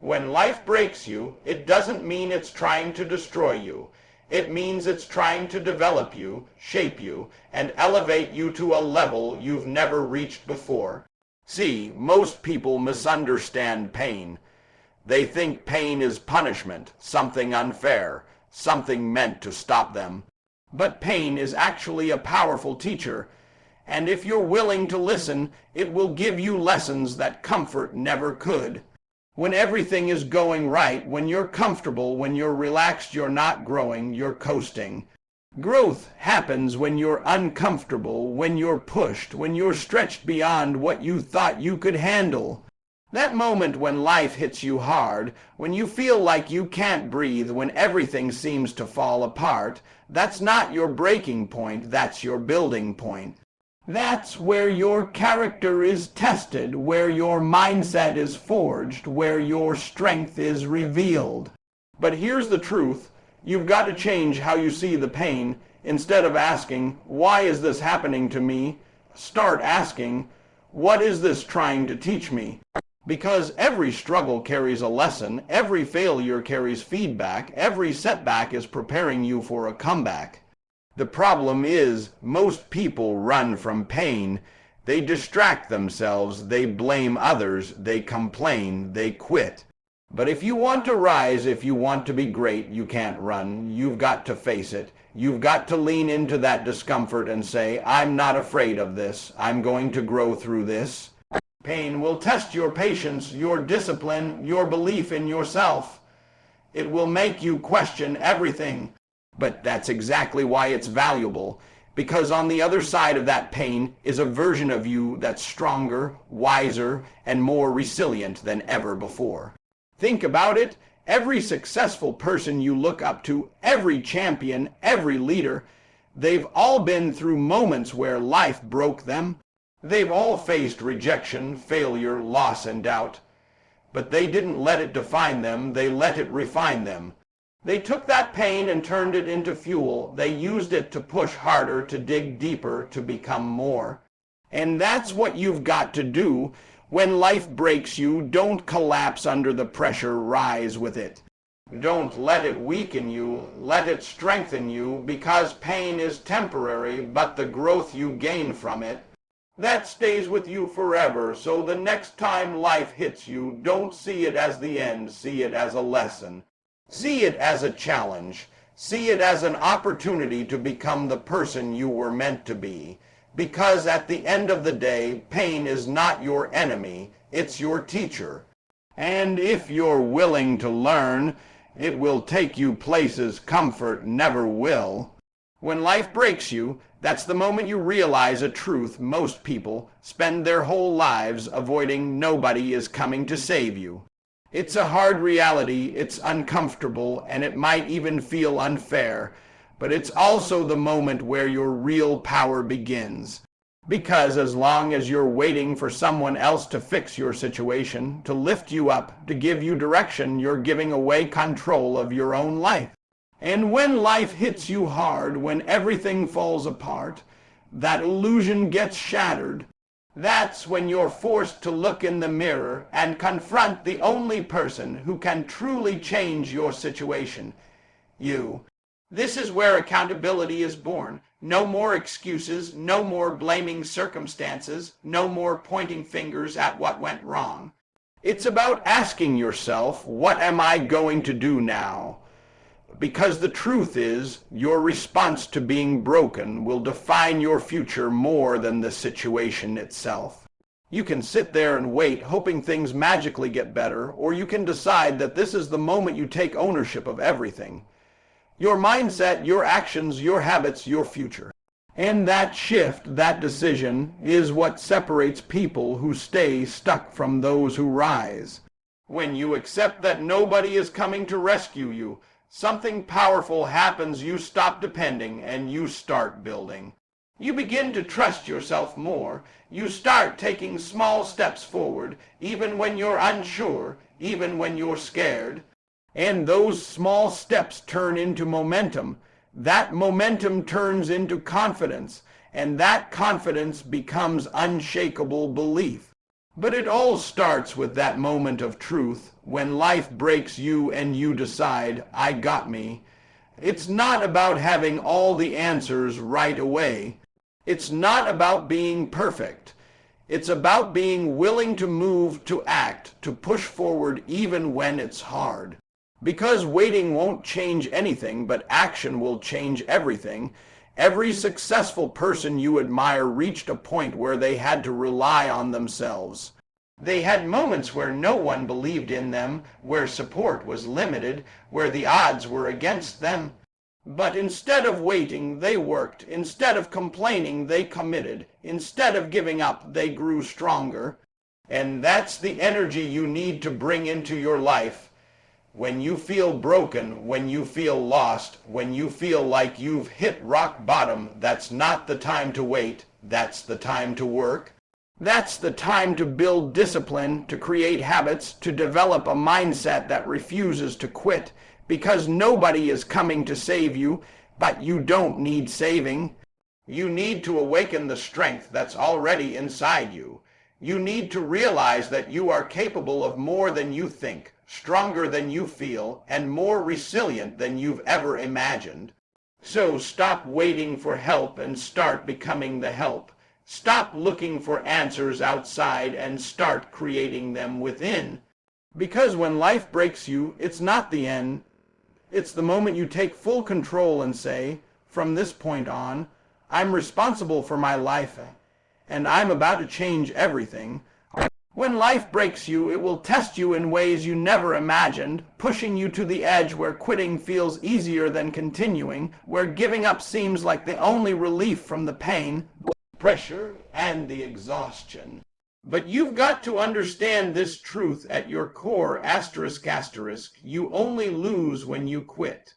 When life breaks you, it doesn't mean it's trying to destroy you. It means it's trying to develop you, shape you, and elevate you to a level you've never reached before. See, most people misunderstand pain. They think pain is punishment, something unfair, something meant to stop them. But pain is actually a powerful teacher, and if you're willing to listen, it will give you lessons that comfort never could. When everything is going right, when you're comfortable, when you're relaxed, you're not growing, you're coasting. Growth happens when you're uncomfortable, when you're pushed, when you're stretched beyond what you thought you could handle. That moment when life hits you hard, when you feel like you can't breathe, when everything seems to fall apart, that's not your breaking point, that's your building point. That's where your character is tested, where your mindset is forged, where your strength is revealed. But here's the truth. You've got to change how you see the pain. Instead of asking, why is this happening to me? Start asking, what is this trying to teach me? Because every struggle carries a lesson, every failure carries feedback, every setback is preparing you for a comeback. The problem is, most people run from pain. They distract themselves, they blame others, they complain, they quit. But if you want to rise, if you want to be great, you can't run. You've got to face it. You've got to lean into that discomfort and say, I'm not afraid of this. I'm going to grow through this. Pain will test your patience, your discipline, your belief in yourself. It will make you question everything. But that's exactly why it's valuable, because on the other side of that pain is a version of you that's stronger, wiser, and more resilient than ever before. Think about it. Every successful person you look up to, every champion, every leader, they've all been through moments where life broke them. They've all faced rejection, failure, loss, and doubt. But they didn't let it define them, they let it refine them. They took that pain and turned it into fuel. They used it to push harder, to dig deeper, to become more. And that's what you've got to do. When life breaks you, don't collapse under the pressure, rise with it. Don't let it weaken you, let it strengthen you, because pain is temporary, but the growth you gain from it, that stays with you forever. So the next time life hits you, don't see it as the end, see it as a lesson. See it as a challenge. See it as an opportunity to become the person you were meant to be. Because at the end of the day, pain is not your enemy, it's your teacher. And if you're willing to learn, it will take you places comfort never will. When life breaks you, that's the moment you realize a truth most people spend their whole lives avoiding. Nobody is coming to save you. It's a hard reality, it's uncomfortable, and it might even feel unfair, but it's also the moment where your real power begins. Because as long as you're waiting for someone else to fix your situation, to lift you up, to give you direction, you're giving away control of your own life. And when life hits you hard, when everything falls apart, that illusion gets shattered. That's when you're forced to look in the mirror and confront the only person who can truly change your situation, you. This is where accountability is born. No more excuses, no more blaming circumstances, no more pointing fingers at what went wrong. It's about asking yourself, what am I going to do now? Because the truth is, your response to being broken will define your future more than the situation itself. You can sit there and wait, hoping things magically get better, or you can decide that this is the moment you take ownership of everything. Your mindset, your actions, your habits, your future. And that shift, that decision, is what separates people who stay stuck from those who rise. When you accept that nobody is coming to rescue you, something powerful happens. You stop depending and you start building. You begin to trust yourself more. You start taking small steps forward, even when you're unsure, even when you're scared. And those small steps turn into momentum. That momentum turns into confidence, and that confidence becomes unshakable belief. But it all starts with that moment of truth, when life breaks you and you decide, I got me. It's not about having all the answers right away. It's not about being perfect. It's about being willing to move, to act, to push forward even when it's hard. Because waiting won't change anything, but action will change everything. Every successful person you admire reached a point where they had to rely on themselves. They had moments where no one believed in them, where support was limited, where the odds were against them. But instead of waiting, they worked. Instead of complaining, they committed. Instead of giving up, they grew stronger. And that's the energy you need to bring into your life. When you feel broken, when you feel lost, when you feel like you've hit rock bottom, that's not the time to wait. That's the time to work. That's the time to build discipline, to create habits, to develop a mindset that refuses to quit, because nobody is coming to save you, but you don't need saving. You need to awaken the strength that's already inside you. You need to realize that you are capable of more than you think, stronger than you feel, and more resilient than you've ever imagined. So stop waiting for help and start becoming the help. Stop looking for answers outside and start creating them within. Because when life breaks you, it's not the end. It's the moment you take full control and say, from this point on, I'm responsible for my life, and I'm about to change everything. When life breaks you, it will test you in ways you never imagined, pushing you to the edge where quitting feels easier than continuing, where giving up seems like the only relief from the pain, pressure, and the exhaustion. But you've got to understand this truth at your core, asterisk, asterisk, you only lose when you quit.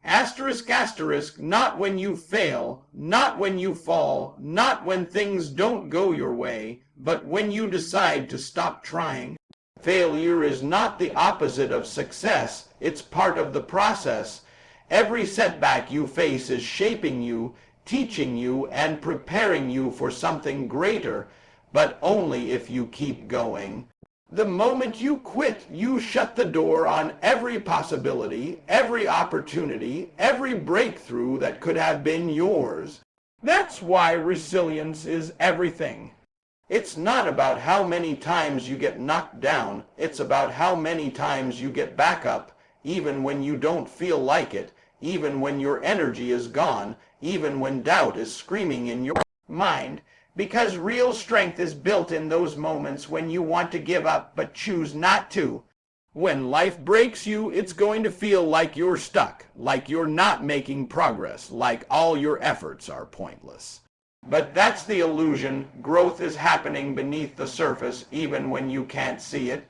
Asterisk, asterisk, not when you fail, not when you fall, not when things don't go your way, but when you decide to stop trying. Failure is not the opposite of success, it's part of the process. Every setback you face is shaping you, teaching you, and preparing you for something greater, but only if you keep going. The moment you quit, you shut the door on every possibility, every opportunity, every breakthrough that could have been yours. That's why resilience is everything. It's not about how many times you get knocked down, it's about how many times you get back up, even when you don't feel like it, even when your energy is gone, even when doubt is screaming in your mind. Because real strength is built in those moments when you want to give up but choose not to. When life breaks you, it's going to feel like you're stuck, like you're not making progress, like all your efforts are pointless. But that's the illusion. Growth is happening beneath the surface even when you can't see it.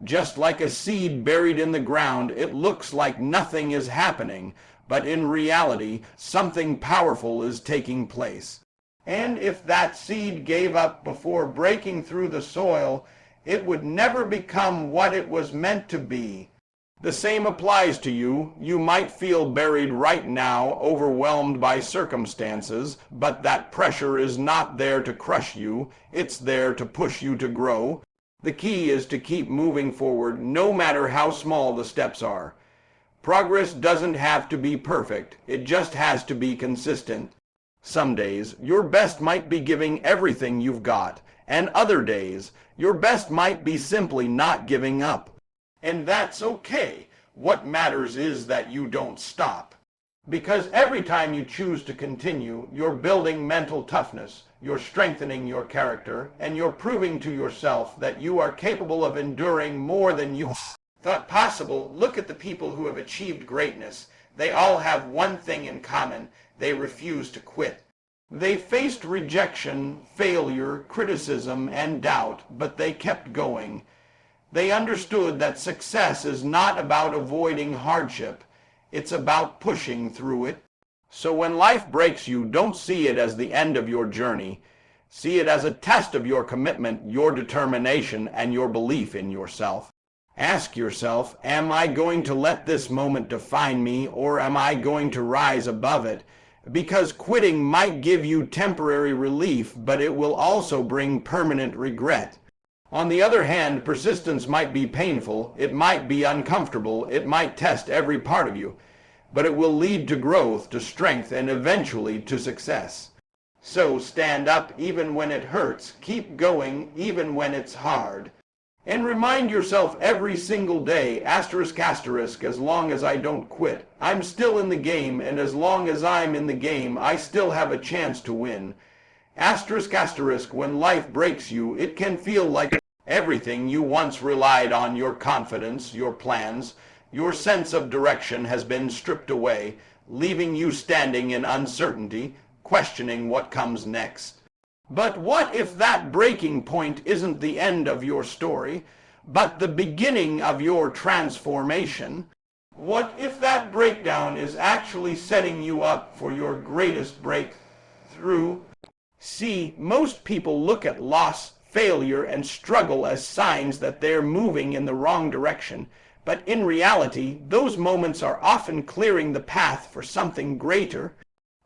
Just like a seed buried in the ground, it looks like nothing is happening, but in reality, something powerful is taking place. And if that seed gave up before breaking through the soil, it would never become what it was meant to be. The same applies to you. You might feel buried right now, overwhelmed by circumstances, but that pressure is not there to crush you. It's there to push you to grow. The key is to keep moving forward, no matter how small the steps are. Progress doesn't have to be perfect. It just has to be consistent. Some days, your best might be giving everything you've got, and other days, your best might be simply not giving up. And that's okay. What matters is that you don't stop. Because every time you choose to continue, you're building mental toughness, you're strengthening your character, and you're proving to yourself that you are capable of enduring more than you thought possible. Look at the people who have achieved greatness. They all have one thing in common. They refuse to quit. They faced rejection, failure, criticism, and doubt, but they kept going. They understood that success is not about avoiding hardship. It's about pushing through it. So when life breaks you, don't see it as the end of your journey. See it as a test of your commitment, your determination, and your belief in yourself. Ask yourself, am I going to let this moment define me, or am I going to rise above it? Because quitting might give you temporary relief, but it will also bring permanent regret. On the other hand, persistence might be painful, it might be uncomfortable, it might test every part of you, but it will lead to growth, to strength, and eventually to success. So stand up even when it hurts, keep going even when it's hard. And remind yourself every single day, asterisk, asterisk, as long as I don't quit, I'm still in the game, and as long as I'm in the game, I still have a chance to win. Asterisk, asterisk, when life breaks you, it can feel like everything you once relied on, your confidence, your plans, your sense of direction has been stripped away, leaving you standing in uncertainty, questioning what comes next. But what if that breaking point isn't the end of your story, but the beginning of your transformation? What if that breakdown is actually setting you up for your greatest breakthrough? See, most people look at loss, failure, and struggle as signs that they're moving in the wrong direction, but in reality, those moments are often clearing the path for something greater.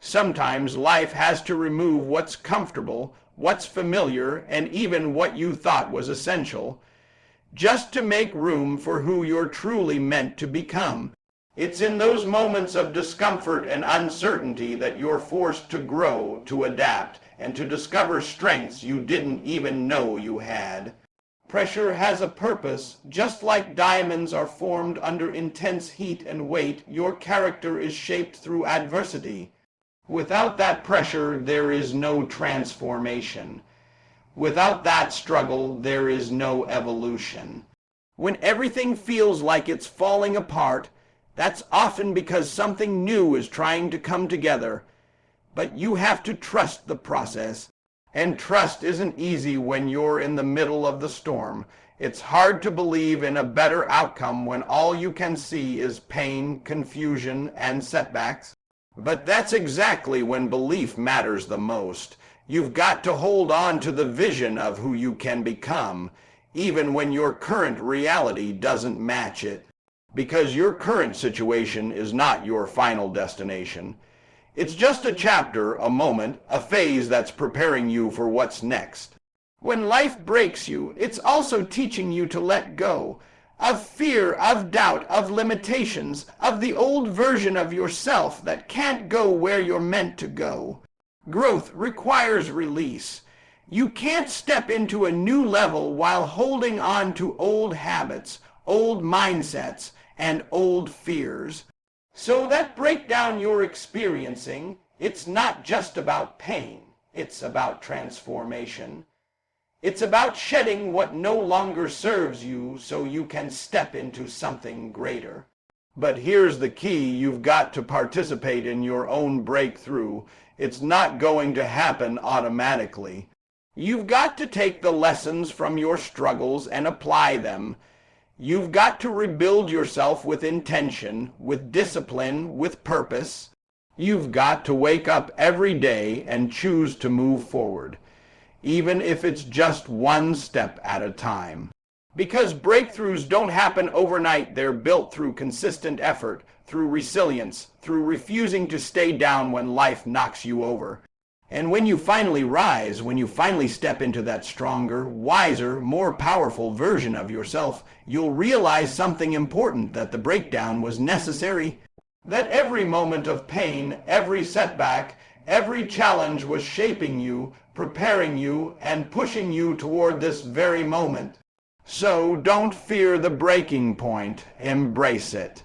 Sometimes life has to remove what's comfortable, what's familiar, and even what you thought was essential, just to make room for who you're truly meant to become. It's in those moments of discomfort and uncertainty that you're forced to grow, to adapt, and to discover strengths you didn't even know you had. Pressure has a purpose. Just like diamonds are formed under intense heat and weight, your character is shaped through adversity. Without that pressure, there is no transformation. Without that struggle, there is no evolution. When everything feels like it's falling apart, that's often because something new is trying to come together. But you have to trust the process. And trust isn't easy when you're in the middle of the storm. It's hard to believe in a better outcome when all you can see is pain, confusion, and setbacks. But that's exactly when belief matters the most. You've got to hold on to the vision of who you can become, even when your current reality doesn't match it. Because your current situation is not your final destination. It's just a chapter, a moment, a phase that's preparing you for what's next. When life breaks you, it's also teaching you to let go of fear, of doubt, of limitations, of the old version of yourself that can't go where you're meant to go. Growth requires release. You can't step into a new level while holding on to old habits, old mindsets, and old fears. So that breakdown you're experiencing, it's not just about pain. It's about transformation. It's about shedding what no longer serves you so you can step into something greater. But here's the key: you've got to participate in your own breakthrough. It's not going to happen automatically. You've got to take the lessons from your struggles and apply them. You've got to rebuild yourself with intention, with discipline, with purpose. You've got to wake up every day and choose to move forward, even if it's just one step at a time. Because breakthroughs don't happen overnight. They're built through consistent effort, through resilience, through refusing to stay down when life knocks you over. And when you finally rise, when you finally step into that stronger, wiser, more powerful version of yourself, you'll realize something important: that the breakdown was necessary. That every moment of pain, every setback, every challenge was shaping you, preparing you, and pushing you toward this very moment. So don't fear the breaking point. Embrace it.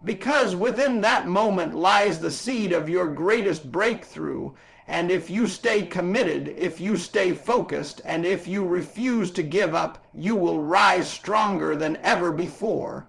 Because within that moment lies the seed of your greatest breakthrough. And if you stay committed, if you stay focused, and if you refuse to give up, you will rise stronger than ever before.